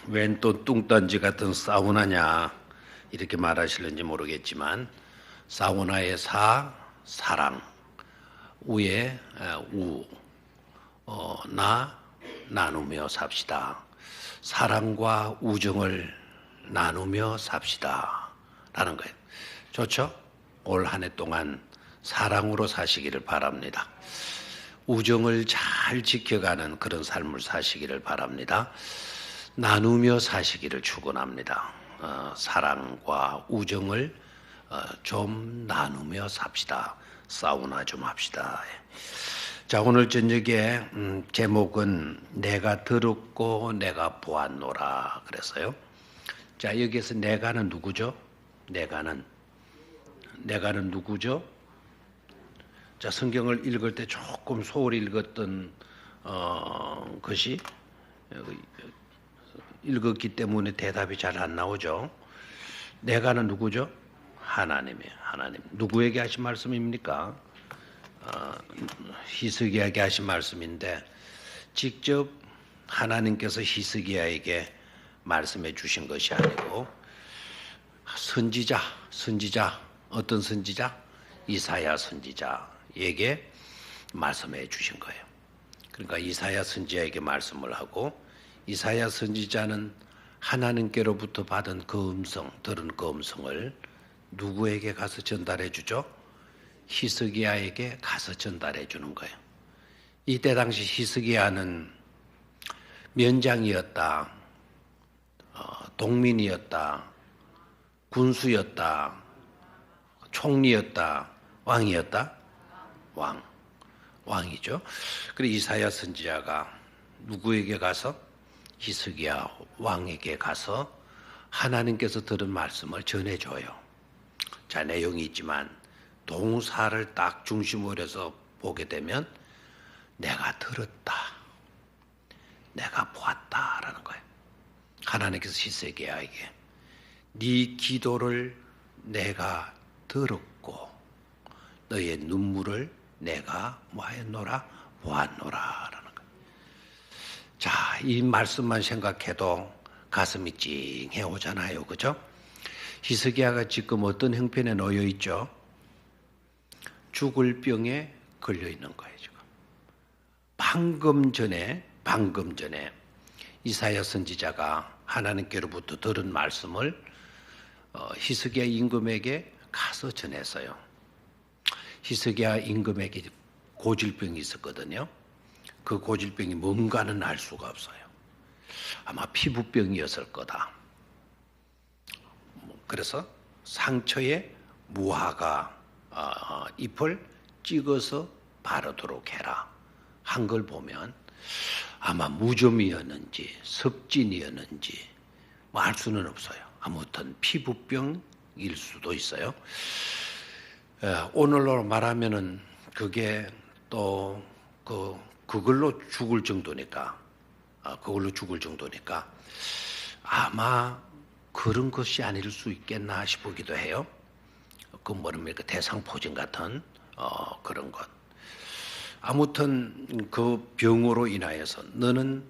웬 또 뚱딴지 같은 사우나냐 이렇게 말하실는지 모르겠지만 사우나의 사랑 우에 나누며 삽시다. 사랑과 우정을 나누며 삽시다 라는 거예요. 좋죠? 올 한 해 동안 사랑으로 사시기를 바랍니다. 우정을 잘 지켜가는 그런 삶을 사시기를 바랍니다. 나누며 사시기를 축원합니다. 사랑과 우정을 좀 나누며 삽시다. 사우나 좀 합시다. 자, 오늘 저녁에 제목은 내가 들었고 내가 보았노라 그랬어요. 자, 여기에서 내가는 누구죠? 내가는 누구죠? 자, 성경을 읽을 때 조금 소홀히 읽었던 것이 읽었기 때문에 대답이 잘 안 나오죠. 내가는 누구죠? 하나님이에요. 하나님. 누구에게 하신 말씀입니까? 히스기야에게 하신 말씀인데 직접 하나님께서 히스기야에게 말씀해 주신 것이 아니고 선지자 어떤 선지자? 이사야 선지자에게 말씀해 주신 거예요. 그러니까 이사야 선지자에게 말씀을 하고 이사야 선지자는 하나님께로부터 받은 들은 그 음성을 누구에게 가서 전달해 주죠? 히스기야에게 가서 전달해 주는 거예요. 이때 당시 히스기야는 면장이었다, 동민이었다, 군수였다, 총리였다, 왕이었다? 왕이죠. 그리고 이사야 선지자가 누구에게 가서? 히스기야 왕에게 가서 하나님께서 들은 말씀을 전해줘요. 자, 내용이 있지만 동사를 딱 중심으로 해서 보게 되면 내가 들었다, 내가 보았다라는 거예요. 하나님께서 히스기야에게 네 기도를 내가 들었고 너의 눈물을 내가 뭐하였노라? 보았노라. 자, 이 말씀만 생각해도 가슴이 찡해 오잖아요. 그죠? 히스기야가 지금 어떤 형편에 놓여 있죠? 죽을 병에 걸려 있는 거예요, 지금. 방금 전에 이사야 선지자가 하나님께로부터 들은 말씀을 히스기야 임금에게 가서 전했어요. 히스기야 임금에게 고질병이 있었거든요. 그 고질병이 뭔가는 알 수가 없어요. 아마 피부병이었을 거다. 그래서 상처에 무화과 잎을 찍어서 바르도록 해라 한 걸 보면 아마 무좀이었는지 섭진이었는지 알 수는 없어요. 아무튼 피부병일 수도 있어요. 오늘로 말하면은 그게 또 그걸로 죽을 정도니까 아마 그런 것이 아닐 수 있겠나 싶기도 해요. 그 뭐랍니까? 대상포진 같은 그런 것. 아무튼 그 병으로 인하여서 너는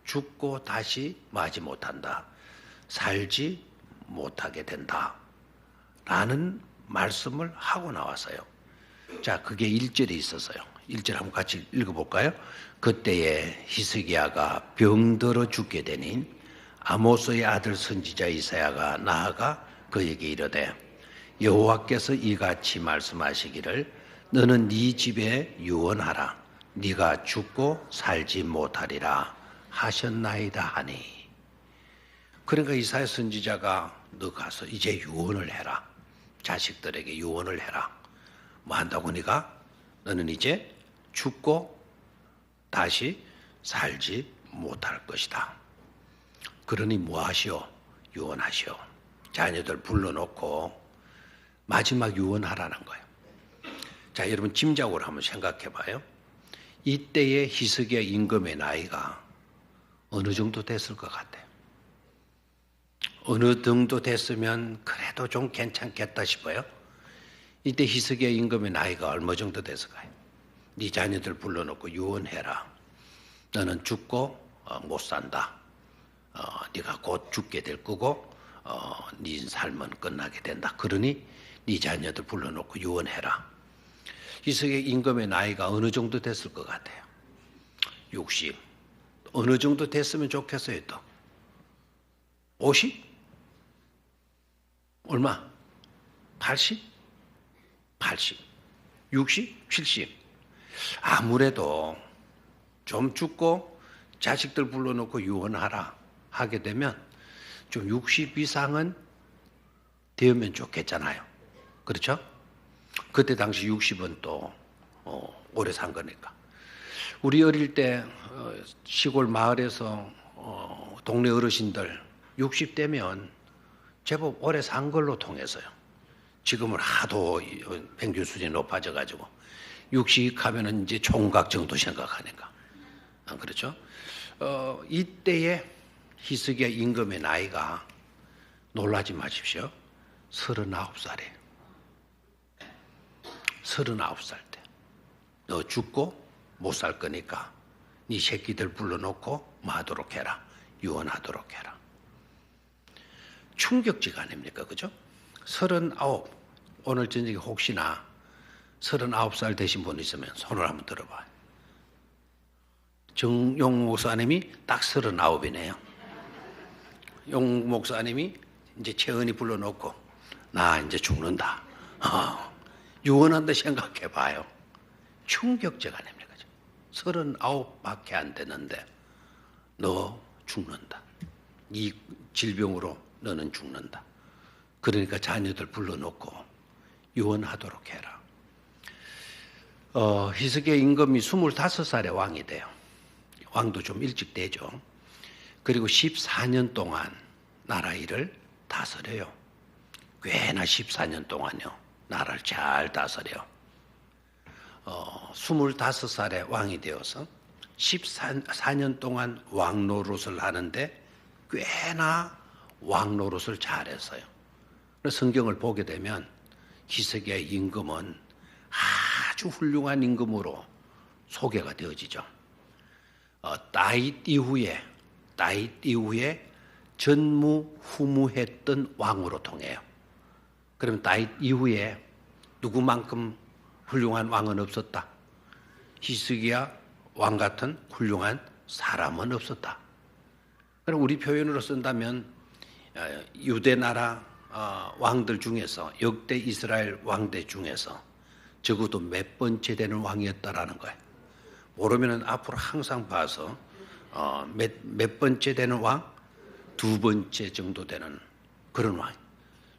죽고 다시 마지 못한다. 살지 못하게 된다. 라는 말씀을 하고 나왔어요. 자, 그게 1절에 있었어요. 1절 한번 같이 읽어볼까요? 그때에 히스기야가 병들어 죽게 되니 아모스의 아들 선지자 이사야가 나아가 그에게 이르되 여호와께서 이같이 말씀하시기를 너는 네 집에 유언하라. 네가 죽고 살지 못하리라 하셨나이다 하니. 그러니까 이사야 선지자가 너 가서 이제 유언을 해라. 자식들에게 유언을 해라. 뭐 한다고 니가? 너는 이제 죽고 다시 살지 못할 것이다. 그러니 뭐 하시오? 유언하시오. 자녀들 불러놓고 마지막 유언하라는 거예요. 자, 여러분 짐작으로 한번 생각해 봐요. 이때의 히스기야 임금의 나이가 어느 정도 됐을 것 같아요? 어느 정도 됐으면 그래도 좀 괜찮겠다 싶어요. 이때 히스기야 임금의 나이가 얼마 정도 됐을까요? 네 자녀들 불러놓고 유언해라. 너는 죽고 못 산다. 네가 곧 죽게 될 거고 네 삶은 끝나게 된다. 그러니 네 자녀들 불러놓고 유언해라. 희석의 임금의 나이가 어느 정도 됐을 것 같아요? 60. 어느 정도 됐으면 좋겠어요 또? 50? 얼마? 80? 80? 60? 70? 아무래도 좀 죽고 자식들 불러놓고 유언하라 하게 되면 좀 60 이상은 되면 좋겠잖아요. 그렇죠? 그때 당시 60은 또 오래 산 거니까. 우리 어릴 때 시골 마을에서 동네 어르신들 60대면 제법 오래 산 걸로 통해서요. 지금은 하도 평균 수준이 높아져 가지고 60 하면은 이제 총각 정도 생각하니까. 안 그렇죠? 이때의 희석의 임금의 나이가 놀라지 마십시오. 39살이에요. 39살 때. 너 죽고 못 살 거니까 네 새끼들 불러놓고 뭐 하도록 해라. 유언하도록 해라. 충격지가 아닙니까? 그죠? 39. 오늘 저녁에 혹시나 39살 되신 분 있으면 손을 한번 들어봐요. 정용 목사님이 딱 39이네요. 용 목사님이 이제 채은이 불러놓고 나 이제 죽는다. 유언한다 생각해 봐요. 충격적 아닙니까? 39밖에 안 되는데 너 죽는다. 이 질병으로 너는 죽는다. 그러니까 자녀들 불러놓고 유언하도록 해라. 희석의 임금이 25살에 왕이 돼요. 왕도 좀 일찍 되죠. 그리고 14년 동안 나라 일을 다스려요. 꽤나 14년 동안요. 나라를 잘 다스려요. 25살에 왕이 되어서 14년 동안 왕 노릇을 하는데 꽤나 왕 노릇을 잘했어요. 성경을 보게 되면 희석의 임금은 아주 훌륭한 임금으로 소개가 되어지죠. 다윗 이후에 전무후무했던 왕으로 통해요. 그럼 다윗 이후에 누구만큼 훌륭한 왕은 없었다. 희스기야 왕 같은 훌륭한 사람은 없었다. 그럼 우리 표현으로 쓴다면 유대 나라 왕들 중에서 역대 이스라엘 왕대 중에서 적어도 몇 번째 되는 왕이었다라는 거예요. 모르면은 앞으로 항상 봐서 몇 번째 되는 왕? 두 번째 정도 되는 그런 왕.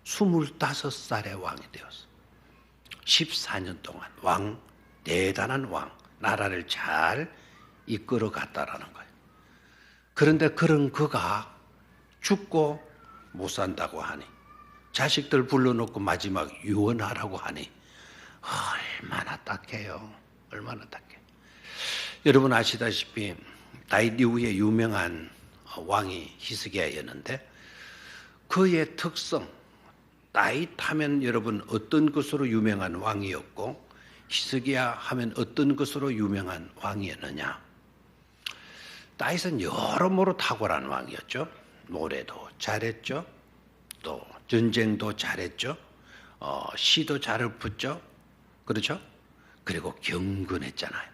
25살의 왕이 되었어. 14년 동안 왕, 대단한 왕, 나라를 잘 이끌어 갔다라는 거예요. 그런데 그런 그가 죽고 못 산다고 하니, 자식들 불러놓고 마지막 유언하라고 하니 얼마나 딱해요. 얼마나 딱해. 여러분 아시다시피 다윗 이후에 유명한 왕이 히스기야였는데 그의 특성, 다윗 하면 여러분 어떤 것으로 유명한 왕이었고 히스기야 하면 어떤 것으로 유명한 왕이었느냐. 다윗은 여러모로 탁월한 왕이었죠. 노래도 잘했죠. 또 전쟁도 잘했죠. 시도 잘 읊었죠. 그렇죠? 그리고 경건했잖아요.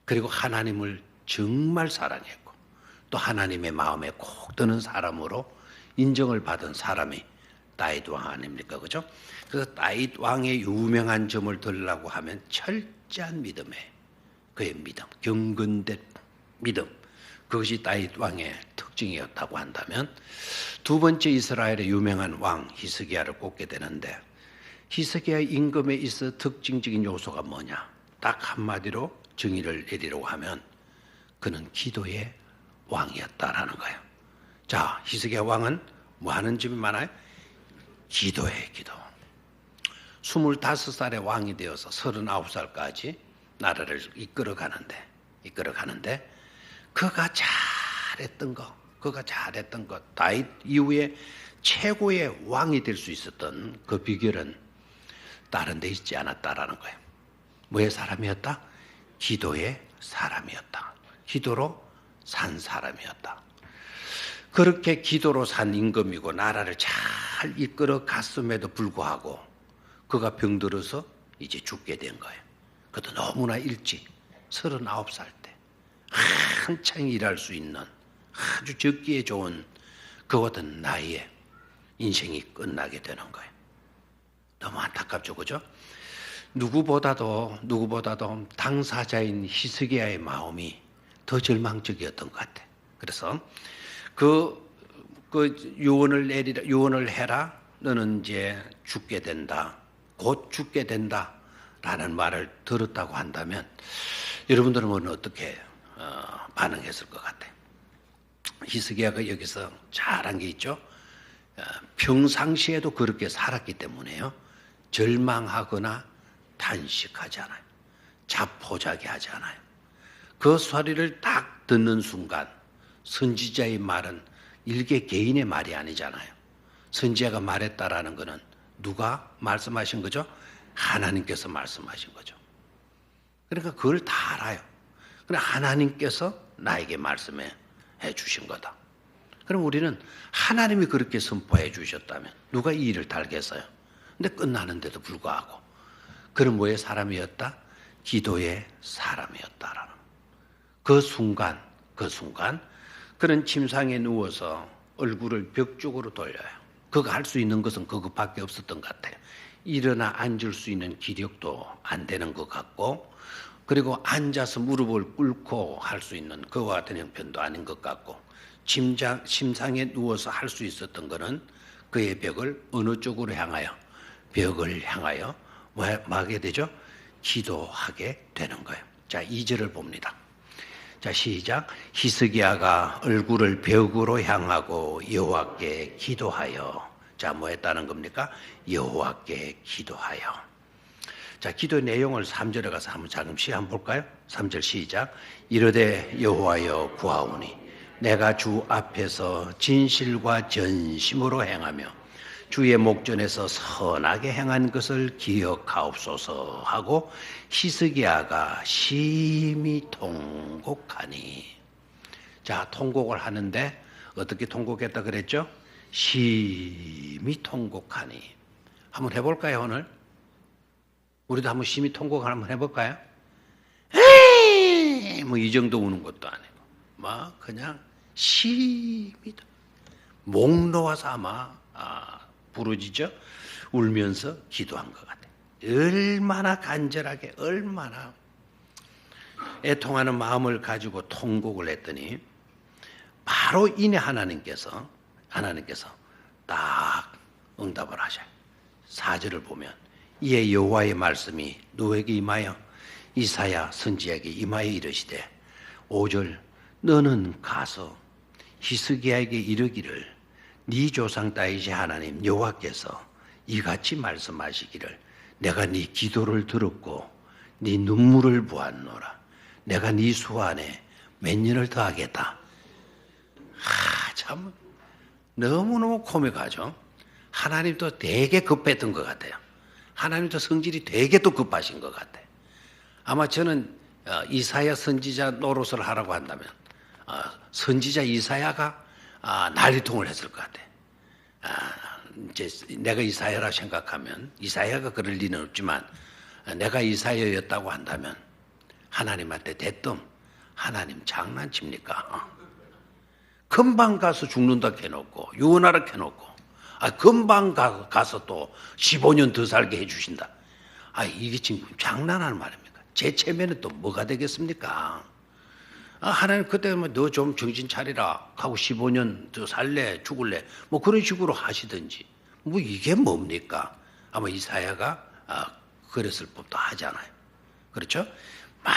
그리고 하나님을 정말 사랑했고 또 하나님의 마음에 콕 드는 사람으로 인정을 받은 사람이 다윗 왕 아닙니까? 그죠? 그래서 다윗 왕의 유명한 점을 들으려고 하면 철저한 믿음에 그의 믿음, 경건된 믿음, 그것이 다윗 왕의 특징이었다고 한다면 두 번째 이스라엘의 유명한 왕 히스기야를 꼽게 되는데 히스기야 임금에 있어 특징적인 요소가 뭐냐? 딱 한마디로 정의를 내리려고 하면 그는 기도의 왕이었다라는 거예요. 자, 히스기야 왕은 뭐 하는 점이 많아요? 기도의 기도. 25살의 왕이 되어서 39살까지 나라를 이끌어가는데 그가 잘했던 것, 다윗 이후에 최고의 왕이 될 수 있었던 그 비결은 다른 데 있지 않았다라는 거예요. 뭐의 사람이었다? 기도의 사람이었다. 기도로 산 사람이었다. 그렇게 기도로 산 임금이고 나라를 잘 이끌어 갔음에도 불구하고 그가 병들어서 이제 죽게 된 거예요. 그것도 너무나 일찍 39살 때 한창 일할 수 있는 아주 적기에 좋은 그 같은 나이에 인생이 끝나게 되는 거예요. 너무 안타깝죠, 그죠? 누구보다도 당사자인 히스기야의 마음이 더 절망적이었던 것 같아요. 그래서 그 유언을 해라. 너는 이제 죽게 된다. 곧 죽게 된다. 라는 말을 들었다고 한다면 여러분들은 어떻게 반응했을 것 같아요? 히스기야가 여기서 잘한 게 있죠. 평상시에도 그렇게 살았기 때문에요. 절망하거나 단식하지 않아요. 자포자기하지 않아요. 그 소리를 딱 듣는 순간 선지자의 말은 일개 개인의 말이 아니잖아요. 선지자가 말했다라는 것은 누가 말씀하신 거죠? 하나님께서 말씀하신 거죠. 그러니까 그걸 다 알아요. 그러나 하나님께서 나에게 말씀해 주신 거다. 그럼 우리는 하나님이 그렇게 선포해 주셨다면 누가 이 일을 달겠어요? 근데 끝나는데도 불구하고 그는 뭐의 사람이었다? 기도의 사람이었다라는 그 순간 그는 침상에 누워서 얼굴을 벽 쪽으로 돌려요. 그가 할 수 있는 것은 그것밖에 없었던 것 같아요. 일어나 앉을 수 있는 기력도 안 되는 것 같고, 그리고 앉아서 무릎을 꿇고 할 수 있는 그와 같은 형편도 아닌 것 같고, 침상에 누워서 할 수 있었던 것은 그의 벽을 어느 쪽으로 향하여? 벽을 향하여 뭐 하게 되죠? 기도하게 되는 거예요. 자, 2절을 봅니다. 자, 시작. 히스기야가 얼굴을 벽으로 향하고 여호와께 기도하여. 자, 뭐 했다는 겁니까? 여호와께 기도하여. 자, 기도 내용을 3절에 가서 한번 잠시 한번 볼까요? 3절 시작. 이르되 여호와여 구하오니 내가 주 앞에서 진실과 전심으로 행하며 주의 목전에서 선하게 행한 것을 기억하옵소서 하고 히스기야가 심히 통곡하니. 자, 통곡을 하는데 어떻게 통곡했다 그랬죠? 심히 통곡하니. 한번 해볼까요, 오늘? 우리도 한번 심히 통곡을 한번 해볼까요? 에이! 뭐 이 정도 우는 것도 아니고 막 그냥 심히 목 놓아서 아마 부르짖어 울면서 기도한 것 같아요. 얼마나 간절하게, 얼마나 애통하는 마음을 가지고 통곡을 했더니 바로 이내 하나님께서 딱 응답을 하셔요. 4절을 보면 이에 여호와의 말씀이 누구에게 임하여? 이사야 선지자에게 임하여 이르시되 5절 너는 가서 히스기야에게 이르기를 네 조상 다윗의 하나님 여호와께서 이같이 말씀하시기를 내가 네 기도를 들었고 네 눈물을 보았노라. 내가 네 수 안에 몇 년을 더하겠다. 참 너무너무 코믹하죠. 하나님도 되게 급했던 것 같아요. 하나님도 성질이 되게 또 급하신 것 같아요. 아마 저는 이사야 선지자 노릇을 하라고 한다면 선지자 이사야가 난리통을 했을 것 같아. 이제 내가 이사야라 생각하면 이사야가 그럴 리는 없지만 내가 이사야였다고 한다면 하나님한테 대뜸 하나님 장난칩니까? 금방 가서 죽는다 해놓고 유언하라 해놓고 금방 가서 또 15년 더 살게 해주신다. 이게 지금 장난하는 말입니까? 제 체면은 또 뭐가 되겠습니까? 하나님 그때 너 좀 정신 차리라 하고 15년 더 살래 죽을래 뭐 그런 식으로 하시든지 뭐 이게 뭡니까? 아마 이사야가 그랬을 법도 하잖아요. 그렇죠? 막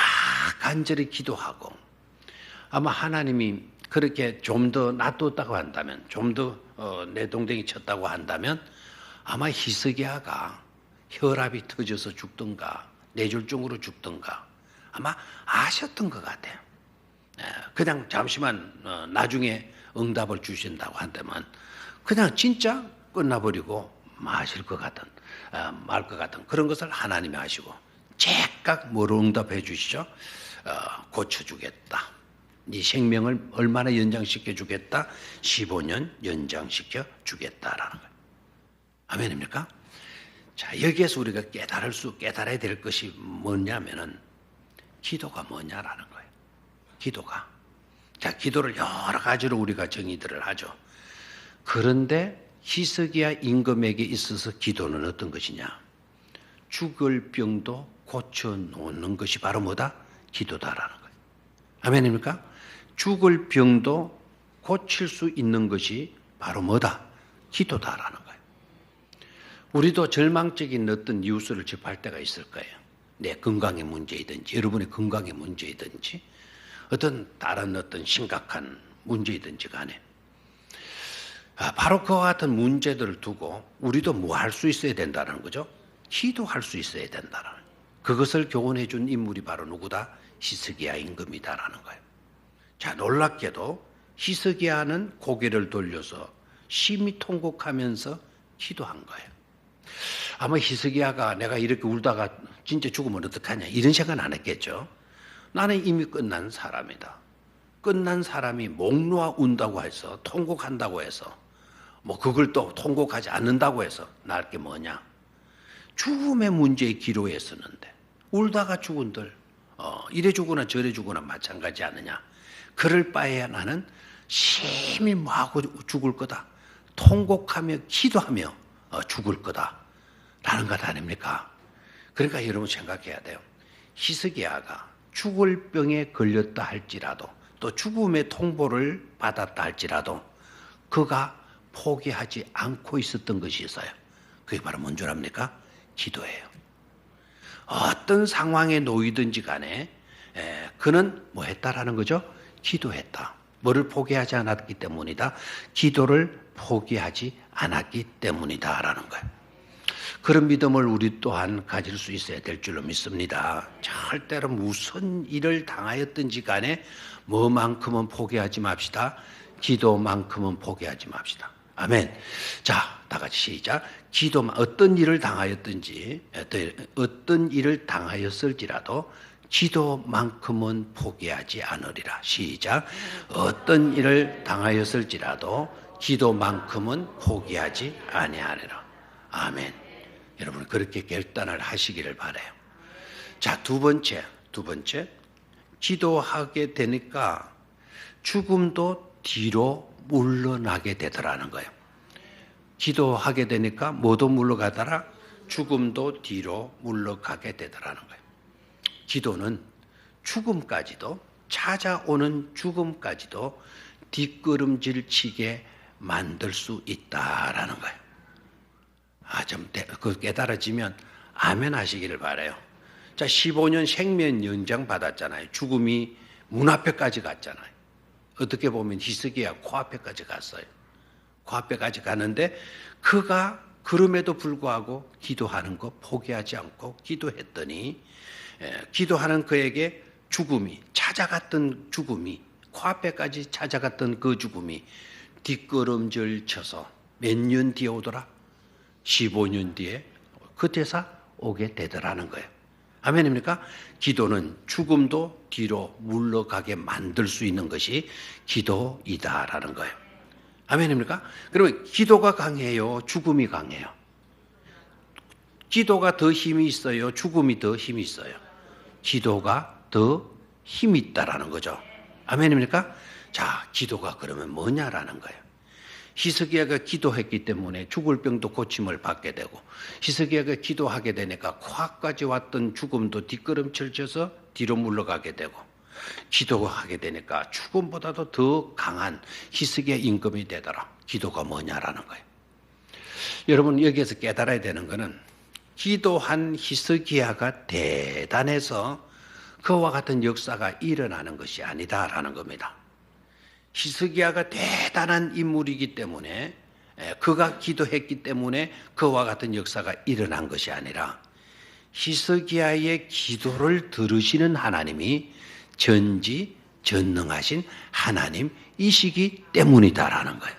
간절히 기도하고 아마 하나님이 그렇게 좀 더 놔뒀다고 한다면 좀 더 내동댕이 쳤다고 한다면 아마 히스기야가 혈압이 터져서 죽든가 뇌졸중으로 죽든가 아마 아셨던 것 같아요. 그냥 잠시만 나중에 응답을 주신다고 한다면 그냥 진짜 끝나버리고 마실 것 같은 말 것 같은 그런 것을 하나님이 하시고 제각 뭐로 응답해 주시죠? 고쳐주겠다. 네 생명을 얼마나 연장시켜 주겠다? 15년 연장시켜 주겠다라는 거예요. 아멘입니까? 자, 여기에서 우리가 깨달아야 될 것이 뭐냐면은 기도가 뭐냐라는 거예요. 기도가. 자, 기도를 여러 가지로 우리가 정의들을 하죠. 그런데 히스기야 임금에게 있어서 기도는 어떤 것이냐? 죽을 병도 고쳐놓는 것이 바로 뭐다? 기도다라는 거예요. 아멘입니까? 죽을 병도 고칠 수 있는 것이 바로 뭐다? 기도다라는 거예요. 우리도 절망적인 어떤 뉴스를 접할 때가 있을 거예요. 내 건강의 문제이든지 여러분의 건강의 문제이든지 어떤 다른 어떤 심각한 문제이든지 간에 바로 그와 같은 문제들을 두고 우리도 뭐 할 수 있어야 된다는 거죠. 기도할 수 있어야 된다는 거예요. 그것을 교훈해 준 인물이 바로 누구다? 히스기야 임금이다라는 거예요. 자, 놀랍게도 히스기야는 고개를 돌려서 심히 통곡하면서 기도한 거예요. 아마 히스기야가 내가 이렇게 울다가 진짜 죽으면 어떡하냐 이런 생각은 안 했겠죠. 나는 이미 끝난 사람이다. 끝난 사람이 목 놓아 운다고 해서 통곡한다고 해서 뭐 그걸 또 통곡하지 않는다고 해서 날 게 뭐냐. 죽음의 문제에 기로했었는데 울다가 죽은들 이래 죽거나 저래 죽거나 마찬가지 않느냐. 그럴 바에야 나는 심히 뭐하고 죽을 거다. 통곡하며 기도하며 죽을 거다. 라는 것 아닙니까? 그러니까 여러분 생각해야 돼요. 히스기야가 죽을 병에 걸렸다 할지라도 또 죽음의 통보를 받았다 할지라도 그가 포기하지 않고 있었던 것이 있어요. 그게 바로 뭔 줄 압니까? 기도예요. 어떤 상황에 놓이든지 간에 그는 뭐 했다라는 거죠? 기도했다. 뭐를 포기하지 않았기 때문이다? 기도를 포기하지 않았기 때문이다라는 거예요. 그런 믿음을 우리 또한 가질 수 있어야 될 줄로 믿습니다. 절대로 무슨 일을 당하였든지 간에 뭐만큼은 포기하지 맙시다. 기도만큼은 포기하지 맙시다. 아멘. 자, 다 같이 시작. 어떤 일을 당하였든지 어떤 일을 당하였을지라도 기도만큼은 포기하지 않으리라. 시작. 어떤 일을 당하였을지라도 기도만큼은 포기하지 아니하리라. 아멘. 여러분 그렇게 결단을 하시기를 바라요. 자, 두 번째. 기도하게 되니까 죽음도 뒤로 물러나게 되더라는 거예요. 기도하게 되니까 뭐도 물러가더라? 죽음도 뒤로 물러가게 되더라는 거예요. 기도는 죽음까지도 찾아오는 죽음까지도 뒷걸음질 치게 만들 수 있다라는 거예요. 좀 그 깨달아지면 아멘 하시기를 바라요. 자, 15년 생명 연장 받았잖아요. 죽음이 문 앞에까지 갔잖아요. 어떻게 보면 히스기야 코앞에까지 갔어요. 코앞에까지 가는데 그가 그럼에도 불구하고 기도하는 거 포기하지 않고 기도했더니 기도하는 그에게 찾아갔던 죽음이 코앞에까지 찾아갔던 그 죽음이 뒷걸음질 쳐서 몇 년 뒤에 오더라? 15년 뒤에 그 대사 오게 되더라는 거예요. 아멘입니까? 기도는 죽음도 뒤로 물러가게 만들 수 있는 것이 기도이다라는 거예요. 아멘입니까? 그러면 기도가 강해요? 죽음이 강해요? 기도가 더 힘이 있어요? 죽음이 더 힘이 있어요? 기도가 더 힘이 있다라는 거죠. 아멘입니까? 자, 기도가 그러면 뭐냐라는 거예요. 히스기야가 기도했기 때문에 죽을 병도 고침을 받게 되고 히스기야가 기도하게 되니까 코앞까지 왔던 죽음도 뒷걸음질 쳐서 뒤로 물러가게 되고 기도하게 되니까 죽음보다도 더 강한 히스기야 임금이 되더라. 기도가 뭐냐라는 거예요. 여러분 여기에서 깨달아야 되는 것은 기도한 히스기야가 대단해서 그와 같은 역사가 일어나는 것이 아니다라는 겁니다. 히스기야가 대단한 인물이기 때문에 그가 기도했기 때문에 그와 같은 역사가 일어난 것이 아니라 히스기야의 기도를 들으시는 하나님이 전지전능하신 하나님이시기 때문이다라는 거예요.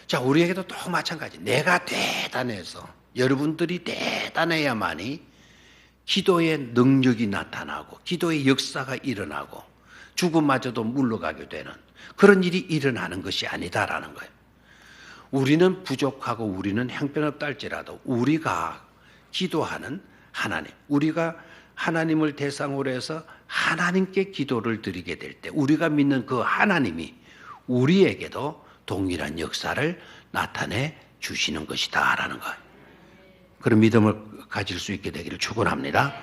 자, 우리에게도 또 마찬가지. 내가 대단해서 여러분들이 대단해야만이 기도의 능력이 나타나고 기도의 역사가 일어나고 죽음마저도 물러가게 되는 그런 일이 일어나는 것이 아니다라는 거예요. 우리는 부족하고 우리는 형편없다 할지라도 우리가 기도하는 하나님, 우리가 하나님을 대상으로 해서 하나님께 기도를 드리게 될 때 우리가 믿는 그 하나님이 우리에게도 동일한 역사를 나타내 주시는 것이다라는 거예요. 그런 믿음을 가질 수 있게 되기를 축원합니다.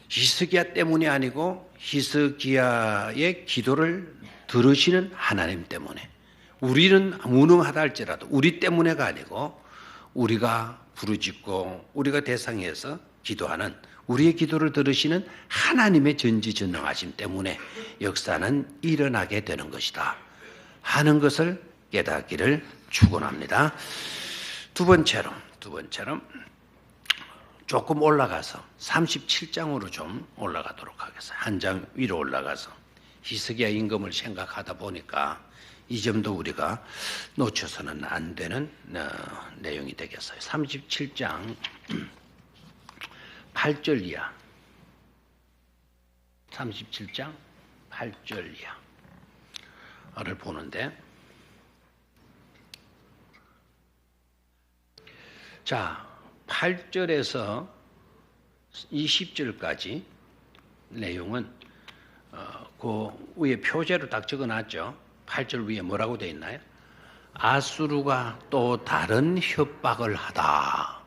히스기야 때문이 아니고 히스기야의 기도를 들으시는 하나님 때문에 우리는 무능하다 할지라도 우리 때문에가 아니고 우리가 부르짖고 우리가 대상에서 기도하는 우리의 기도를 들으시는 하나님의 전지전능하심 때문에 역사는 일어나게 되는 것이다 하는 것을 깨닫기를 축원합니다. 두 번째로 조금 올라가서 37장으로 좀 올라가도록 하겠습니다. 한 장 위로 올라가서 히스기야 임금을 생각하다 보니까 이 점도 우리가 놓쳐서는 안 되는 내용이 되겠어요. 37장 8절 이하. 37장 8절 이하를 보는데, 자 8절에서 20절까지 내용은 그 위에 표제로 딱 적어놨죠. 8절 위에 뭐라고 되어 있나요? 아수르가 또 다른 협박을 하다.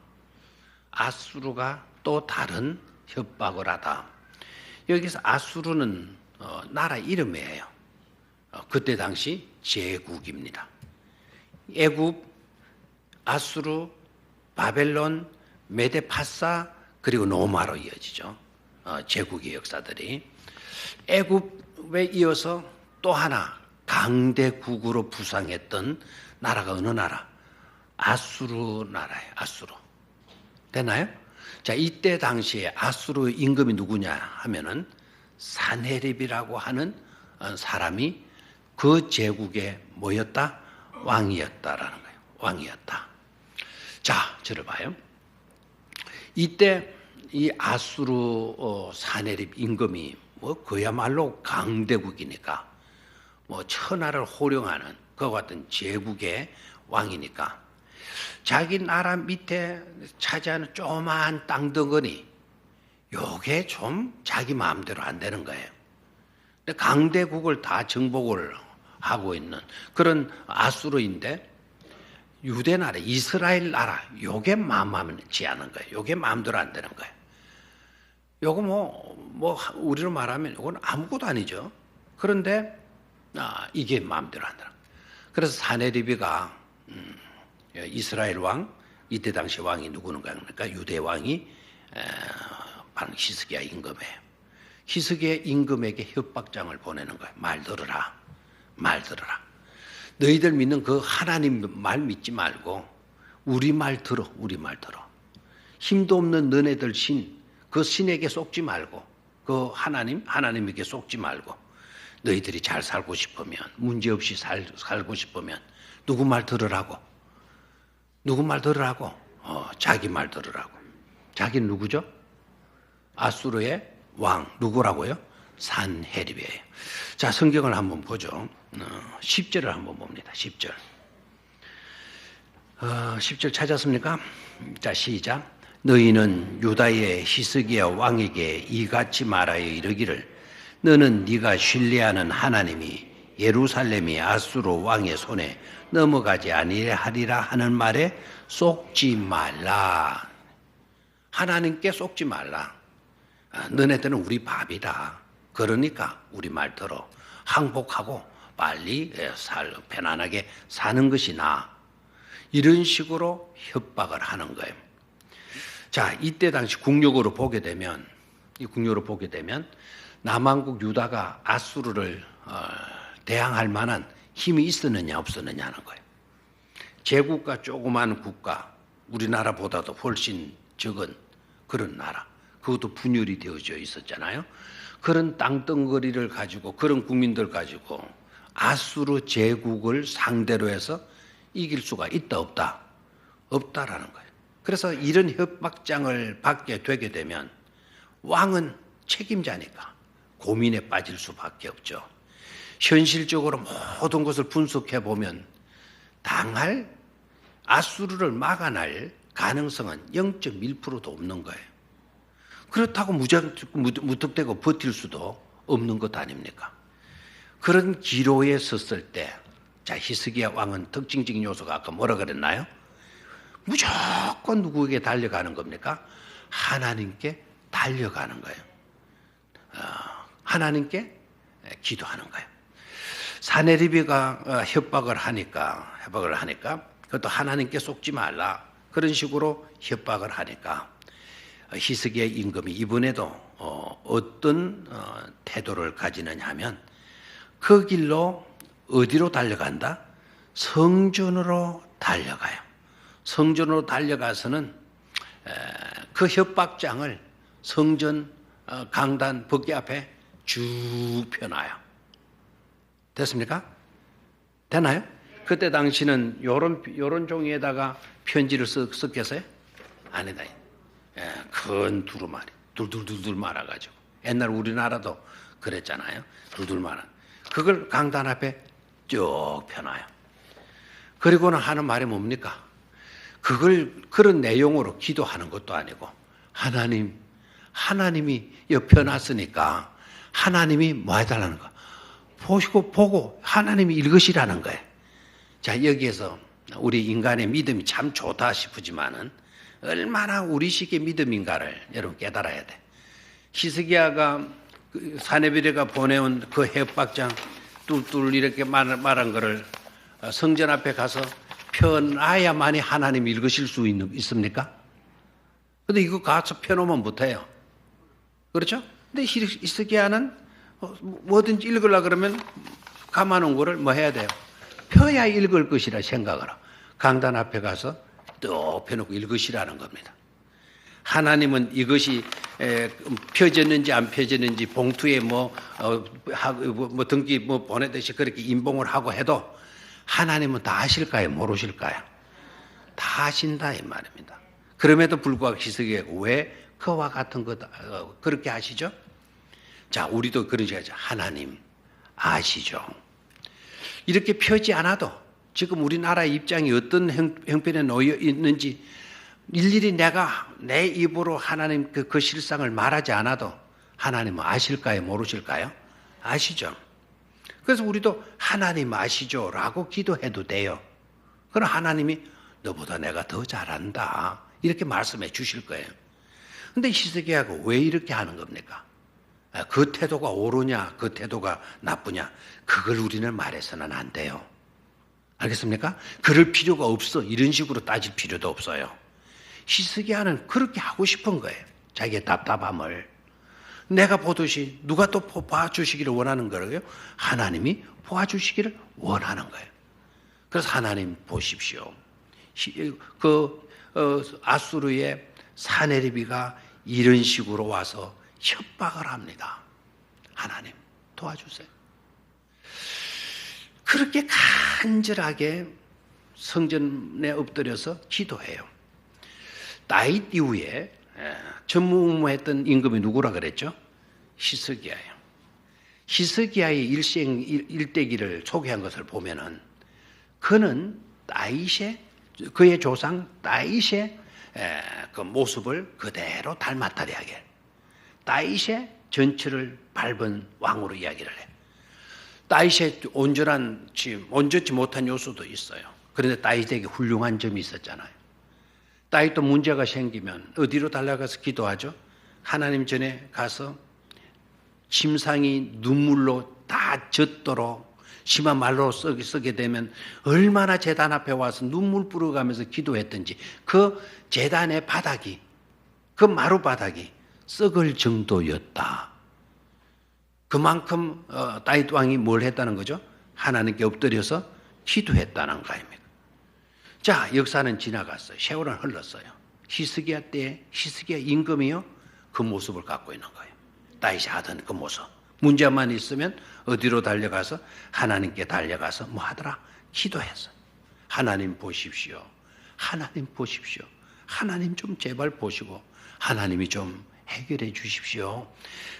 아수르가 또 다른 협박을 하다. 여기서 아수르는 나라 이름이에요. 그때 당시 제국입니다. 애굽, 아수르, 바벨론, 메데파사 그리고 로마로 이어지죠. 제국의 역사들이. 애굽에 이어서 또 하나 강대국으로 부상했던 나라가 어느 나라? 아수르 나라예요. 아수르. 되나요? 자, 이때 당시에 아수르 임금이 누구냐 하면은 산헤립이라고 하는 사람이 그 제국의 뭐였다? 왕이었다라는 거예요. 왕이었다. 자, 들어봐요. 이때 이 아수르 산헤립 임금이 뭐 그야말로 강대국이니까 뭐 천하를 호령하는 그와 같은 제국의 왕이니까 자기 나라 밑에 차지하는 조그마한 땅덩어리 요게 좀 자기 마음대로 안 되는 거예요. 근데 강대국을 다 정복을 하고 있는 그런 아수르인데 유대 나라, 이스라엘 나라 요게 마음만지 않은 거예요. 요게 마음대로 안 되는 거예요. 요거 뭐 우리로 말하면 요건 아무것도 아니죠. 그런데 이게 마음대로 안 되는 거예요. 그래서 사네리비가 이스라엘 왕, 이때 당시 왕이 누구는가 그러니까 유대 왕이 바로 히스기야 임금이에요. 히스기야 임금에게 협박장을 보내는 거예요. 말 들어라. 말 들어라. 너희들 믿는 그 하나님 말 믿지 말고 우리 말 들어. 우리 말 들어. 힘도 없는 너네들 신, 그 신에게 속지 말고 그 하나님에게 속지 말고 너희들이 잘 살고 싶으면 문제없이 살고 싶으면 누구 말 들으라고? 누구 말 들으라고? 자기 말 들으라고. 자기는 누구죠? 아수르의 왕 누구라고요? 산헤립이에요. 자, 성경을 한번 보죠. 10절을 한번 봅니다. 10절. 10절 찾았습니까? 자, 시작. 너희는 유다의 히스기야 왕에게 이같이 말하여 이르기를 너는 네가 신뢰하는 하나님이 예루살렘이 아수르 왕의 손에 넘어가지 아니하리라 하는 말에 속지 말라. 하나님께 속지 말라. 너네들은 우리 밥이다. 그러니까 우리 말 들어. 항복하고 빨리 편안하게 사는 것이 나아. 이런 식으로 협박을 하는 거예요. 자, 이때 당시 국력으로 보게 되면 남한국 유다가 아수르를 대항할 만한 힘이 있었느냐 없었느냐는 거예요. 제국과 조그만 국가, 우리나라보다도 훨씬 적은 그런 나라, 그것도 분열이 되어져 있었잖아요. 그런 땅덩어리를 가지고 그런 국민들 가지고 아수르 제국을 상대로 해서 이길 수가 있다 없다? 없다라는 거예요. 그래서 이런 협박장을 받게 되게 되면 왕은 책임자니까 고민에 빠질 수밖에 없죠. 현실적으로 모든 것을 분석해 보면 당할 아수르를 막아낼 가능성은 0.1%도 없는 거예요. 그렇다고 무턱대고 버틸 수도 없는 것 아닙니까? 그런 기로에 섰을 때, 자, 히스기야 왕은 특징적인 요소가 아까 뭐라 그랬나요? 무조건 누구에게 달려가는 겁니까? 하나님께 달려가는 거예요. 하나님께 기도하는 거예요. 사내리비가 협박을 하니까 그것도 하나님께 속지 말라 그런 식으로 협박을 하니까 히스기야 임금이 이번에도 어떤 태도를 가지느냐 하면 그 길로 어디로 달려간다? 성전으로 달려가요. 성전으로 달려가서는 그 협박장을 성전 강단 법궤 앞에 쭉 펴놔요. 됐습니까? 되나요? 그때 당시는 요런 종이에다가 편지를 썼겠어요? 아니다. 큰 두루마리 둘둘둘둘 말아가지고 옛날 우리나라도 그랬잖아요. 둘둘 말아. 그걸 강단 앞에 쭉 펴놔요. 그리고는 하는 말이 뭡니까? 그런 내용으로 기도하는 것도 아니고 하나님이 옆에 놨으니까 하나님이 뭐 해달라는 거 보고 하나님이 읽으시라는 거예요. 자, 여기에서 우리 인간의 믿음이 참 좋다 싶지만은 얼마나 우리식의 믿음인가를 여러분 깨달아야 돼. 히스기야가 사네비레가 보내온 그 협박장 뚫뚫 이렇게 말한 거를 성전 앞에 가서 펴놔야만이 하나님이 읽으실 수 있습니까? 근데 이거 가서 펴놓으면 못해요. 그렇죠? 근데 히스기야는 뭐든지 읽으려고 그러면 감아놓은 거를 뭐 해야 돼요? 펴야 읽을 것이라 생각을 하고 강단 앞에 가서 또 펴놓고 읽으시라는 겁니다. 하나님은 이것이 펴졌는지 안 펴졌는지 봉투에 뭐 등기 보내듯이 그렇게 인봉을 하고 해도 하나님은 다 아실까요? 모르실까요? 다 아신다 이 말입니다. 그럼에도 불구하고 히스기야가 왜 그와 같은 것 그렇게 하시죠? 자, 우리도 그러지 하죠. 하나님 아시죠? 이렇게 펴지 않아도 지금 우리나라 입장이 어떤 형편에 놓여 있는지 일일이 내가 내 입으로 하나님 그 실상을 말하지 않아도 하나님은 아실까요? 모르실까요? 아시죠? 그래서 우리도 하나님 아시죠? 라고 기도해도 돼요. 그럼 하나님이 너보다 내가 더 잘한다 이렇게 말씀해 주실 거예요. 근데 히스기야가 왜 이렇게 하는 겁니까? 그 태도가 옳으냐 그 태도가 나쁘냐 그걸 우리는 말해서는 안 돼요. 알겠습니까? 그럴 필요가 없어. 이런 식으로 따질 필요도 없어요. 히스기야는 그렇게 하고 싶은 거예요. 자기의 답답함을. 내가 보듯이 누가 또 봐주시기를 원하는 거예요? 하나님이 봐주시기를 원하는 거예요. 그래서 하나님 보십시오. 아수르의 사네리비가 이런 식으로 와서 협박을 합니다. 하나님 도와주세요. 그렇게 간절하게 성전에 엎드려서 기도해요. 다윗 이후에 전무후무했던 임금이 누구라 그랬죠? 히스기야예요. 히스기야의 일대기를 소개한 것을 보면은 그는 그의 조상 다윗의 그 모습을 그대로 닮았다리하게 다윗의 전철을 밟은 왕으로 이야기를 해요. 다윗의 온전치 못한 요소도 있어요. 그런데 다윗에게 훌륭한 점이 있었잖아요. 다윗도 문제가 생기면 어디로 달려가서 기도하죠? 하나님 전에 가서 침상이 눈물로 다 젖도록 심한 말로 쓰게 되면 얼마나 제단 앞에 와서 눈물 뿌려가면서 기도했던지 그 제단의 바닥이 그 마루 바닥이 썩을 정도였다. 그만큼 다윗 왕이 뭘 했다는 거죠? 하나님께 엎드려서 기도했다는 거 아닙니까? 자, 역사는 지나갔어요. 세월은 흘렀어요. 히스기야 때에 히스기야 임금이요 그 모습을 갖고 있는 거예요. 다윗이 하던 그 모습. 문제만 있으면 어디로 달려가서 하나님께 달려가서 뭐 하더라? 기도했어요. 하나님 보십시오. 하나님 보십시오. 하나님 좀 제발 보시고 하나님이 좀 해결해 주십시오.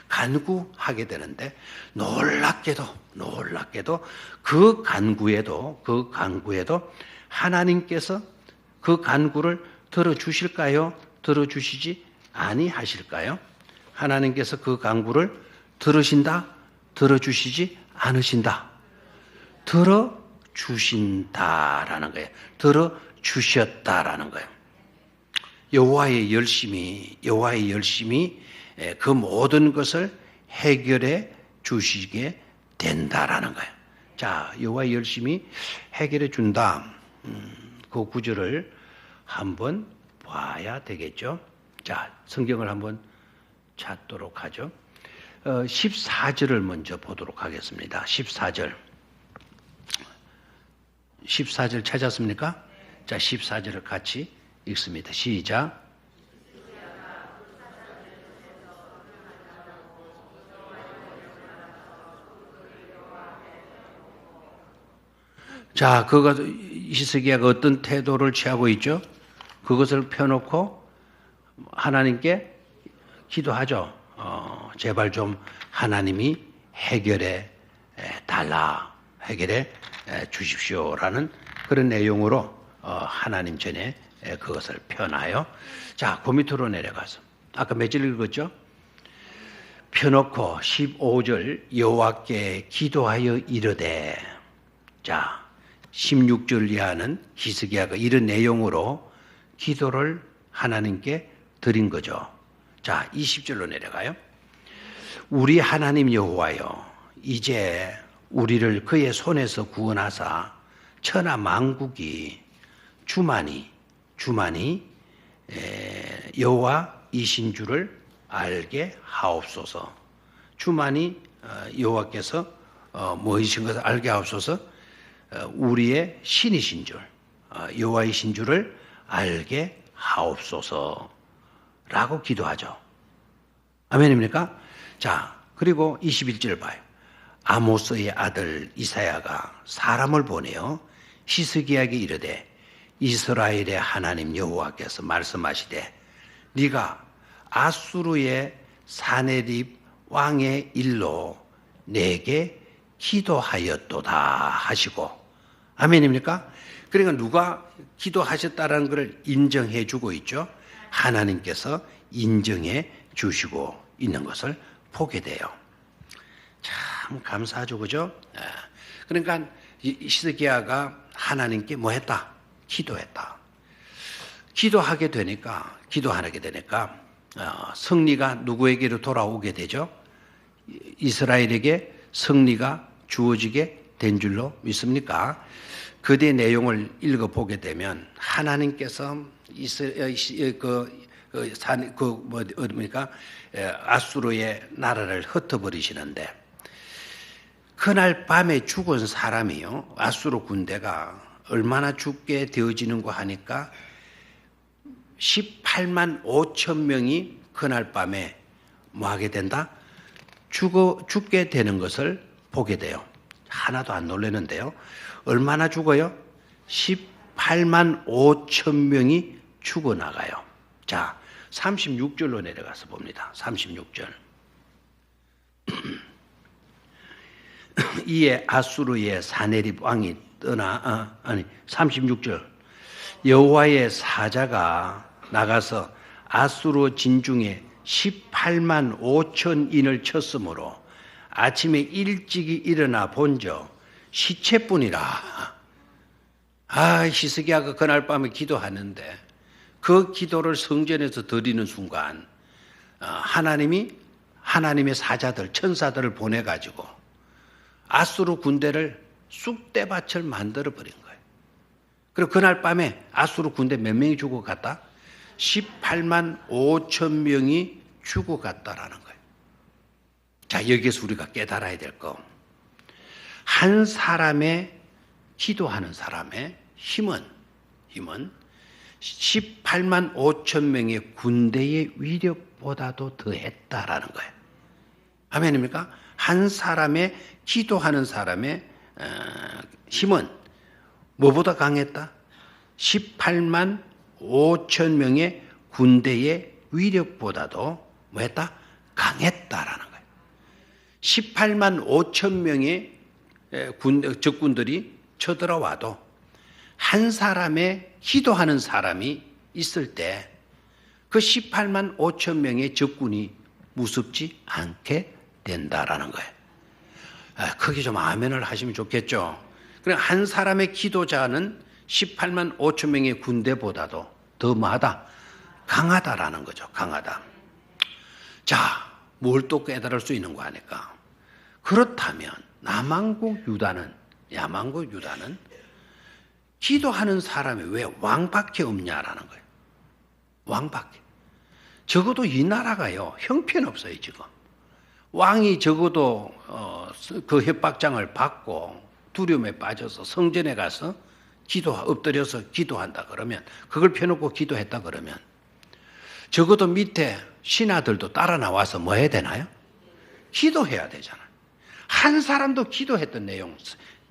간구하게 되는데 놀랍게도 그 간구에도 하나님께서 그 간구를 들어주실까요? 들어주시지 아니하실까요? 하나님께서 그 간구를 들으신다? 들어주시지 않으신다? 들어주신다라는 거예요. 들어주셨다라는 거예요. 여호와의 열심이 그 모든 것을 해결해 주시게 된다라는 거예요. 자, 여호와의 열심이 해결해 준다. 그 구절을 한번 봐야 되겠죠. 자, 성경을 한번 찾도록 하죠. 14절을 먼저 보도록 하겠습니다. 14절 찾았습니까? 자, 14절을 같이 읽습니다. 시작. 자, 히스기야가 어떤 태도를 취하고 있죠? 그것을 펴놓고 하나님께 기도하죠. 제발 좀 하나님이 해결해 달라, 해결해 주십시오라는 그런 내용으로 하나님 전에 그것을 펴놔요. 자, 그 밑으로 내려가서 아까 몇 절 읽었죠? 펴놓고 15절 여호와께 기도하여 이르되, 자, 16절 이하는 히스기야가 이런 내용으로 기도를 하나님께 드린 거죠. 자, 20절로 내려가요. 우리 하나님 여호와여, 이제 우리를 그의 손에서 구원하사 천하 만국이 주만이 여호와이신 줄을 알게 하옵소서. 주만이 여호와께서 뭐이신 것을 알게 하옵소서. 우리의 신이신 줄, 여호와이신 줄을 알게 하옵소서라고 기도하죠. 아멘입니까? 자, 그리고 21절 봐요. 아모스의 아들 이사야가 사람을 보내어 히스기야에게 이르되, 이스라엘의 하나님 여호와께서 말씀하시되, 네가 아수르의 사네립 왕의 일로 내게 기도하였도다 하시고, 아멘입니까? 그러니까 누가 기도하셨다라는 것을 인정해 주고 있죠. 하나님께서 인정해 주시고 있는 것을 보게 돼요. 참 감사하죠, 그죠? 그러니까 히스기야가 하나님께 뭐 했다? 기도했다. 기도하게 되니까 승리가 누구에게로 돌아오게 되죠? 이스라엘에게 승리가 주어지게 된 줄로 믿습니까? 그대 내용을 읽어보게 되면 하나님께서 아수르의 나라를 흩어버리시는데, 그날 밤에 죽은 사람이요, 아수르 군대가 얼마나 죽게 되어지는가 하니까 18만 5천 명이 그날 밤에 뭐 하게 된다? 죽게 되는 것을 보게 돼요. 하나도 안 놀라는데요. 얼마나 죽어요? 18만 5천 명이 죽어나가요. 자, 36절로 내려가서 봅니다. 36절. 이에 아수르의 사네립 왕이 36절. 여호와의 사자가 나가서 아수르 진중에 18만 5천인을 쳤으므로 아침에 일찍이 일어나 본저 시체뿐이라. 히스기야가 그날 밤에 기도하는데 그 기도를 성전에서 드리는 순간 하나님의 사자들, 천사들을 보내가지고 아수르 군대를 쑥대밭을 만들어 버린 거예요. 그리고 그날 밤에 아수르 군대 몇 명이 죽어갔다? 18만 5천 명이 죽어갔다라는 거예요. 자, 여기에서 우리가 깨달아야 될 거. 한 사람의 기도하는 사람의 힘은 18만 5천 명의 군대의 위력보다도 더했다라는 거예요. 아멘입니까? 한 사람의 기도하는 사람의 힘은 뭐보다 강했다? 18만 5천 명의 군대의 위력보다도 뭐 했다? 강했다라는 거예요. 18만 5천 명의 적군들이 쳐들어와도 한 사람의 기도하는 사람이 있을 때 그 18만 5천 명의 적군이 무섭지 않게 된다라는 거예요. 크게 좀 아멘을 하시면 좋겠죠. 그럼 한 사람의 기도자는 18만 5천 명의 군대보다도 더 마다 강하다라는 거죠. 강하다. 자, 뭘 또 깨달을 수 있는 거 아닐까? 그렇다면 야만국 유다는 기도하는 사람이 왜 왕밖에 없냐라는 거예요. 왕밖에. 적어도 이 나라가요, 형편없어요, 지금. 왕이 적어도 그 협박장을 받고 두려움에 빠져서 성전에 가서 엎드려서 기도한다 그러면, 그걸 펴놓고 기도했다 그러면 적어도 밑에 신하들도 따라 나와서 뭐 해야 되나요? 기도해야 되잖아요. 한 사람도 기도했던 내용,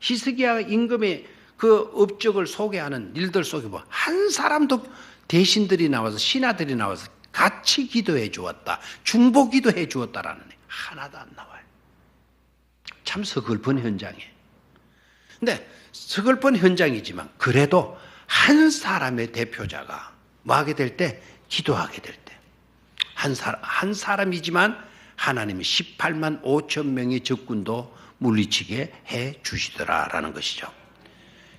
히스기야 임금의 그 업적을 소개하는 일들 속에 보면 한 사람도 대신들이 나와서 신하들이 나와서 같이 기도해 주었다, 중보 기도해 주었다라는 애 하나도 안 나와요. 참 서글픈 현장이에요. 근데 서글픈 현장이지만 그래도 한 사람의 대표자가 뭐 하게 될 때, 기도하게 될 때, 한 사람이지만 하나님이 18만 5천 명의 적군도 물리치게 해 주시더라라는 것이죠.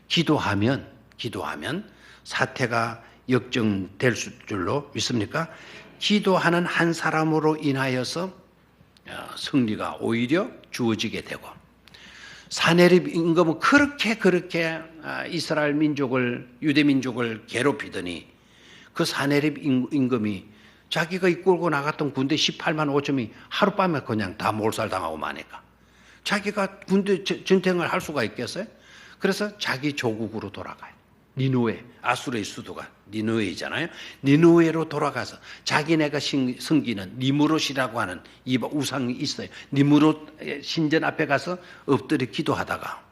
기도하면 사태가 역정될 줄로 믿습니까? 기도하는 한 사람으로 인하여서 승리가 오히려 주어지게 되고, 사네립 임금은 그렇게 이스라엘 민족을, 유대 민족을 괴롭히더니 그 사네립 임금이 자기가 이끌고 나갔던 군대 18만 5천이 하룻밤에 그냥 다 몰살당하고 마니까 자기가 군대 전쟁을 할 수가 있겠어요? 그래서 자기 조국으로 돌아가요. 니누에, 아수르의 수도가 니누에이잖아요. 니누에로 돌아가서 자기네가 섬기는 니무롯이라고 하는 이 우상이 있어요. 니무롯 신전 앞에 가서 엎드려 기도하다가,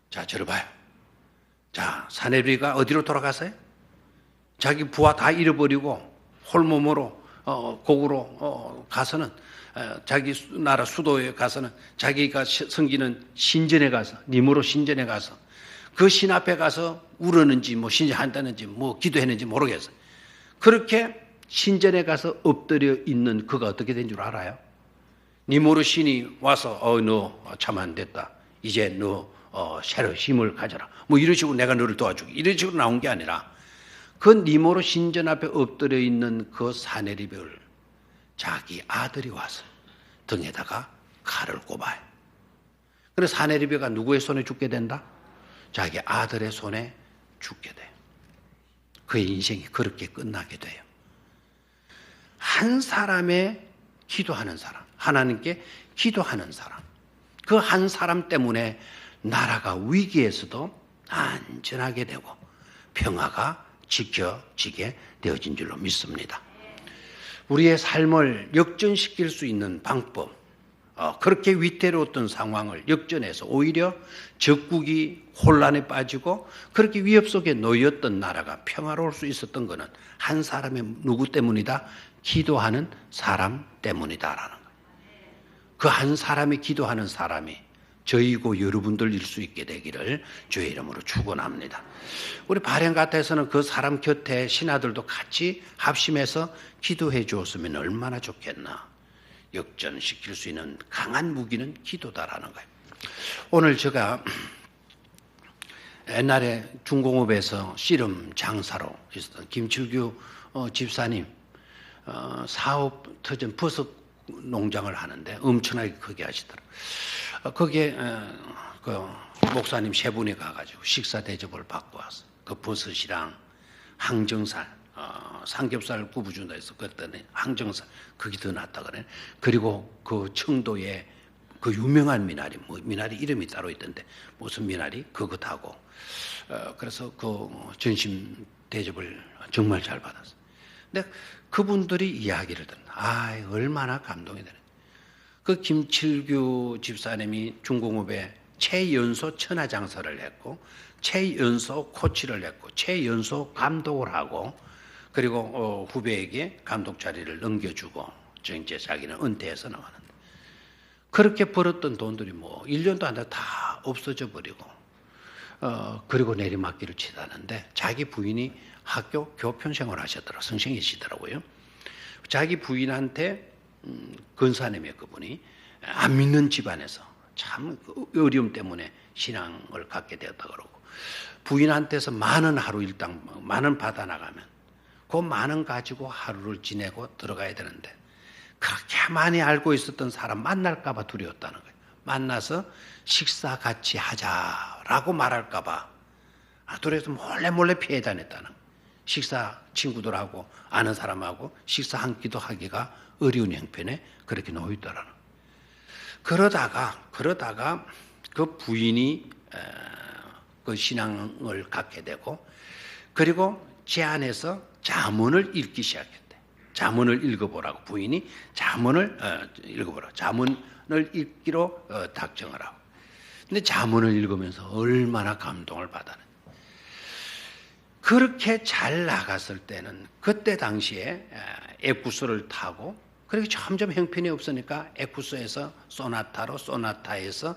자, 저를 봐요. 자, 사네립이 어디로 돌아갔어요? 자기 부하 다 잃어버리고 홀몸으로 곡으로 가서는, 자기 나라 수도에 가서는 자기가 섬기는 신전에 가서, 니무롯 신전에 가서 그 신 앞에 가서 울었는지 뭐 신전한다는지 뭐 기도했는지 모르겠어요. 그렇게 신전에 가서 엎드려 있는 그가 어떻게 된 줄 알아요? 니무롯 신이 와서 너 참 안 됐다, 이제 너 새로 힘을 가져라, 뭐 이런 식으로 내가 너를 도와주기, 이런 식으로 나온 게 아니라 그 니무롯 신전 앞에 엎드려 있는 그 사네립을 자기 아들이 와서 등에다가 칼을 꼽아요. 그래서 사네립이가 누구의 손에 죽게 된다? 자기 아들의 손에 죽게 돼요. 그의 인생이 그렇게 끝나게 돼요. 한 사람의 기도하는 사람, 하나님께 기도하는 사람, 그 한 사람 때문에 나라가 위기에서도 안전하게 되고 평화가 지켜지게 되어진 줄로 믿습니다. 우리의 삶을 역전시킬 수 있는 방법, 그렇게 위태로웠던 상황을 역전해서 오히려 적국이 혼란에 빠지고 그렇게 위협 속에 놓였던 나라가 평화로울 수 있었던 것은 한 사람의 누구 때문이다? 기도하는 사람 때문이다라는 거예요. 그 한 사람이 기도하는 사람이 저희고 여러분들일 수 있게 되기를 주의 이름으로 축원합니다. 우리 바렌가타에서는 그 사람 곁에 신하들도 같이 합심해서 기도해 주었으면 얼마나 좋겠나. 역전시킬 수 있는 강한 무기는 기도다라는 거예요. 오늘 제가 옛날에 중공업에서 씨름 장사로 있었던 김칠규 집사님 사업 터전 버섯 농장을 하는데 엄청나게 크게 하시더라고요. 거기에 그 목사님 세 분이 가가지고 식사 대접을 받고 왔어요. 그 버섯이랑 항정살, 삼겹살 구워준다 해서 그랬더니 항정살 그게 더 낫다 그래. 그리고 그 청도에 그 유명한 미나리, 뭐 미나리 이름이 따로 있던데 무슨 미나리 그거 타고 그래서 그 전심 대접을 정말 잘 받았어요. 근데 그분들이 이야기를 듣는, 얼마나 감동이 되는. 그 김칠규 집사님이 중공업에 최연소 천하장사를 했고 최연소 코치를 했고 최연소 감독을 하고 그리고 후배에게 감독 자리를 넘겨주고 이제 자기는 은퇴해서 나왔는데, 그렇게 벌었던 돈들이 뭐 1년도 안 돼 다 없어져 버리고, 그리고 내리막길을 치다는데 자기 부인이 학교 교편생활 하셨더라, 선생이시더라고요. 자기 부인한테 근사님의 그분이 안 믿는 집안에서 참 어려움 때문에 신앙을 갖게 되었다 그러고, 부인한테서 10,000원 하루 일당 10,000원 받아 나가면 그 10,000원 가지고 하루를 지내고 들어가야 되는데, 그렇게 많이 알고 있었던 사람 만날까 봐 두려웠다는 거예요. 만나서 식사 같이 하자라고 말할까 봐 두려워서 몰래 피해 다녔다는 거예요. 식사 친구들하고 아는 사람하고 식사 한 끼도 하기가 어려운 형편에 그렇게 놓여 있더라는 거예요. 그러다가 그 부인이 그 신앙을 갖게 되고, 그리고 제 안에서 잠언을 읽기 시작했대. 잠언을 읽어보라고, 부인이 잠언을 읽어보라고, 잠언을 읽기로 작정을 하고. 근데 잠언을 읽으면서 얼마나 감동을 받았는지. 그렇게 잘 나갔을 때는 그때 당시에 에쿠스를 타고, 그리고 점점 형편이 없으니까 에쿠스에서 소나타에서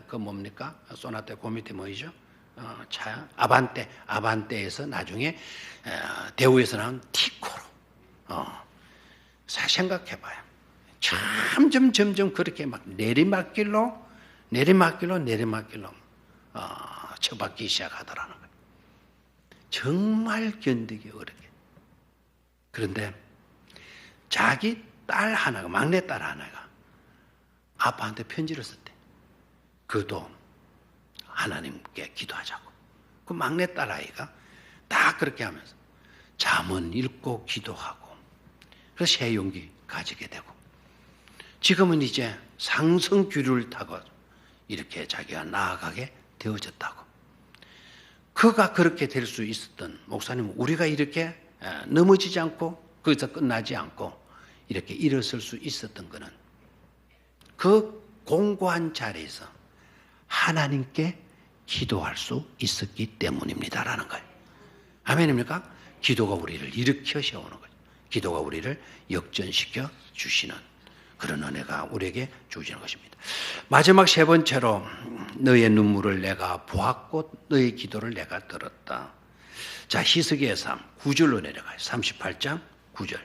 그 뭡니까? 소나타 그 밑에 뭐이죠? 아반떼에서 나중에 대우에서 나온 티코로. 생각해봐요. 점점 그렇게 막 내리막길로 처박기 시작하더라는 거예요. 정말 견디기 어렵게. 그런데 자기 딸 하나가, 막내 딸 하나가 아빠한테 편지를 썼대. 그도 하나님께 기도하자고. 그 막내 딸 아이가 다 그렇게 하면서 잠언 읽고 기도하고, 그래서 새 용기 가지게 되고, 지금은 이제 상승규류를 타고 이렇게 자기가 나아가게 되어졌다고. 그가 그렇게 될 수 있었던, 목사님, 우리가 이렇게 넘어지지 않고 거기서 끝나지 않고 이렇게 일어설 수 있었던 것은 그 공고한 자리에서 하나님께 기도할 수 있었기 때문입니다라는 거예요. 아멘입니까? 기도가 우리를 일으켜 세우는 거예요. 기도가 우리를 역전시켜 주시는 그런 은혜가 우리에게 주시는 것입니다. 마지막 세 번째로, 너의 눈물을 내가 보았고 너의 기도를 내가 들었다. 자, 히스기야 3, 9절로 내려가요. 38장 9절.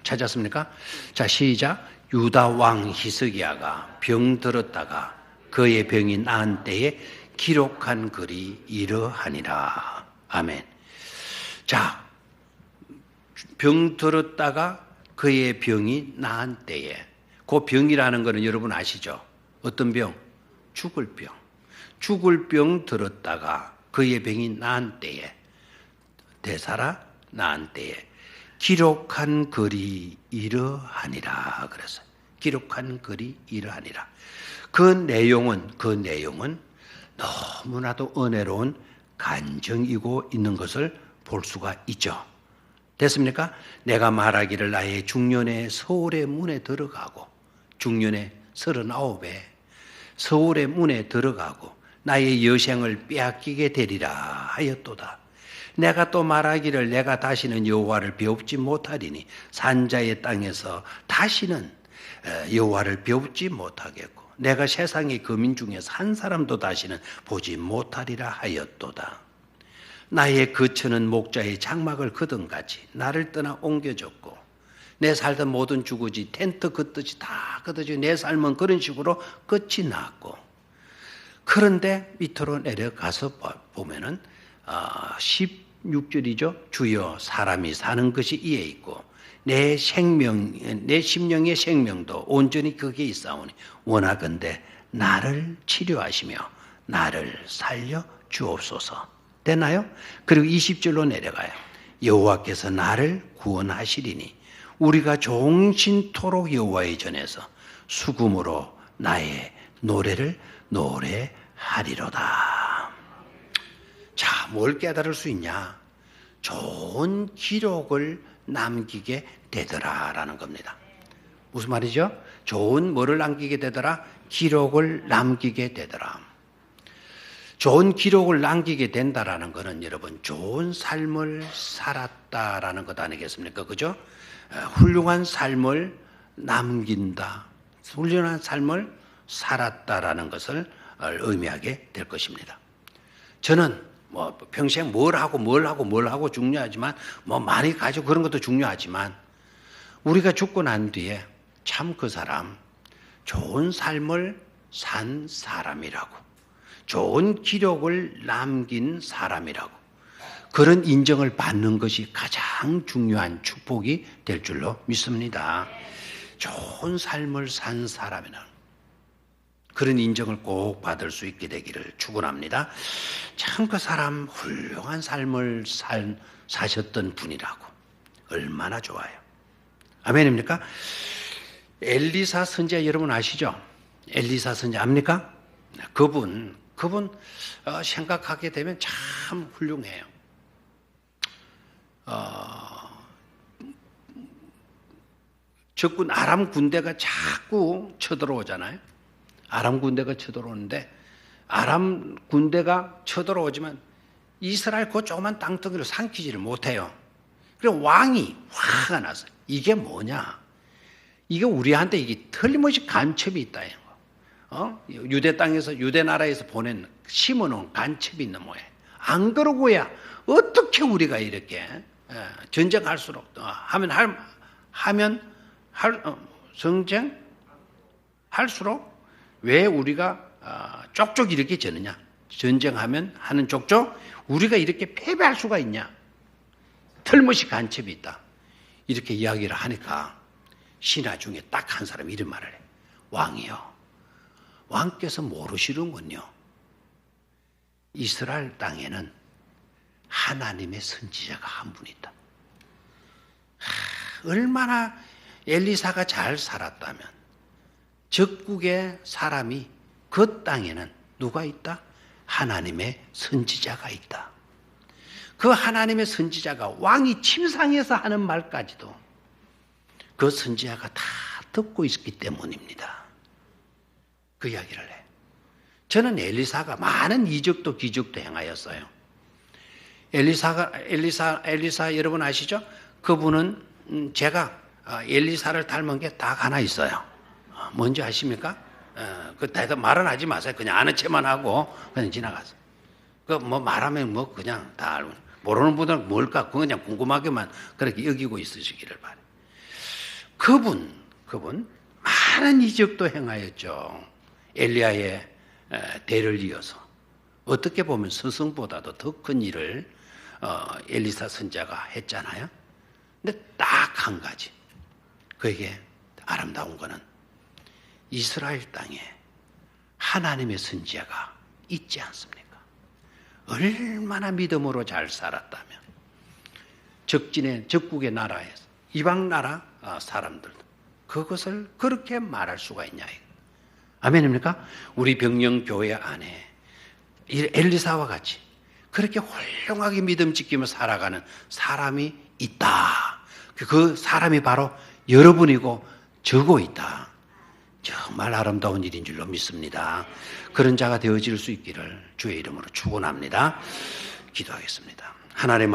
찾았습니까? 자, 시작. 유다 왕 히스기야가 병들었다가 그의 병이 나은 때에 기록한 글이 이러하니라. 아멘. 자, 병들었다가 그의 병이 나은 때에, 그 병이라는 것은 여러분 아시죠? 어떤 병? 죽을 병. 죽을 병 들었다가 그의 병이 나은 때에, 대사라 나은 때에 기록한 글이 이러하니라 그랬어요. 기록한 글이 이러하니라. 그 내용은 너무나도 은혜로운 간증이고 있는 것을 볼 수가 있죠. 됐습니까? 내가 말하기를 나의 중년에 서울의 문에 들어가고, 중년에 39에 서울의 문에 들어가고 나의 여생을 빼앗기게 되리라 하였도다. 내가 또 말하기를 내가 다시는 여호와를 배웁지 못하리니 산자의 땅에서 다시는 여호와를 배웁지 못하겠고 내가 세상의 거민 중에서 한 사람도 다시는 보지 못하리라 하였도다. 나의 거처는 목자의 장막을 거둔같이 나를 떠나 옮겨졌고 내 살던 모든 주거지 텐트 걷듯이 다 걷어지고 내 삶은 그런 식으로 끝이 났고, 그런데 밑으로 내려가서 보면은 16절이죠. 주여 사람이 사는 것이 이에 있고 내 심령의 생명도 온전히 거기에 있사오니 원하건대 나를 치료하시며 나를 살려 주옵소서. 되나요? 그리고 20절로 내려가요. 여호와께서 나를 구원하시리니 우리가 종신토록 여호와의 전에서 수금으로 나의 노래를 노래하리로다. 자, 뭘 깨달을 수 있냐? 좋은 기록을 남기게 되더라라는 겁니다. 무슨 말이죠? 좋은 뭐를 남기게 되더라? 기록을 남기게 되더라. 좋은 기록을 남기게 된다라는 것은 여러분 좋은 삶을 살았다라는 것 아니겠습니까? 그죠? 훌륭한 삶을 남긴다. 훌륭한 삶을 살았다라는 것을 의미하게 될 것입니다. 저는 뭐 평생 뭘 하고 중요하지만 뭐 많이 가지고 그런 것도 중요하지만 우리가 죽고 난 뒤에 참 그 사람 좋은 삶을 산 사람이라고, 좋은 기록을 남긴 사람이라고, 그런 인정을 받는 것이 가장 중요한 축복이 될 줄로 믿습니다. 좋은 삶을 산 사람이라는 그런 인정을 꼭 받을 수 있게 되기를 축원합니다. 참 그 사람 훌륭한 삶을 사셨던 분이라고. 얼마나 좋아요. 아멘입니까? 엘리사 선지자 여러분 아시죠? 엘리사 선지자 압니까? 그분 생각하게 되면 참 훌륭해요. 적군 아람 군대가 자꾸 쳐들어오잖아요. 아람 군대가 쳐들어오는데 아람 군대가 쳐들어오지만 이스라엘 그 조그만 땅덩이를 삼키지를 못해요. 그래서 왕이 화가 났어요. 이게 뭐냐? 이게 우리한테 이게 틀림없이 간첩이 있다. 유대 땅에서 유대 나라에서 보낸 심어놓은 간첩이 있는 모양. 안 그러고야 어떻게 우리가 이렇게 전쟁할수록 할수록 왜 우리가 쪽쪽 이렇게 져느냐? 전쟁하면 하는 쪽쪽 우리가 이렇게 패배할 수가 있냐? 틀림없이 간첩이 있다. 이렇게 이야기를 하니까 신하 중에 딱 한 사람이 이런 말을 해. 왕이요. 왕께서 모르시는군요. 이스라엘 땅에는 하나님의 선지자가 한 분 있다. 얼마나 엘리사가 잘 살았다면 적국의 사람이 그 땅에는 누가 있다? 하나님의 선지자가 있다. 그 하나님의 선지자가 왕이 침상에서 하는 말까지도 그 선지자가 다 듣고 있기 때문입니다. 그 이야기를 해. 저는 엘리사가 많은 이적도 기적도 행하였어요. 엘리사 여러분 아시죠? 그분은 제가 엘리사를 닮은 게 딱 하나 있어요. 뭔지 아십니까? 그 대답 말은 하지 마세요. 그냥 아는 체만 하고 그냥 지나가세요. 그 뭐 말하면 뭐 그냥 다 알고 모르는 분들은 뭘까 그냥 궁금하게만 그렇게 여기고 있으시기를 바래요. 그분 많은 이적도 행하였죠. 엘리야의 대를 이어서 어떻게 보면 스승보다도 더 큰 일을 엘리사 선지자가 했잖아요. 근데 딱 한 가지 그에게 아름다운 거는 이스라엘 땅에 하나님의 선지자가 있지 않습니까? 얼마나 믿음으로 잘 살았다면 적국의 나라에서 이방 나라 사람들도 그것을 그렇게 말할 수가 있냐. 아멘입니까? 우리 병영교회 안에 엘리사와 같이 그렇게 훌륭하게 믿음 지키며 살아가는 사람이 있다. 그 사람이 바로 여러분이고 저고 있다. 정말 아름다운 일인 줄로 믿습니다. 그런 자가 되어질 수 있기를 주의 이름으로 축원합니다. 기도하겠습니다. 하나님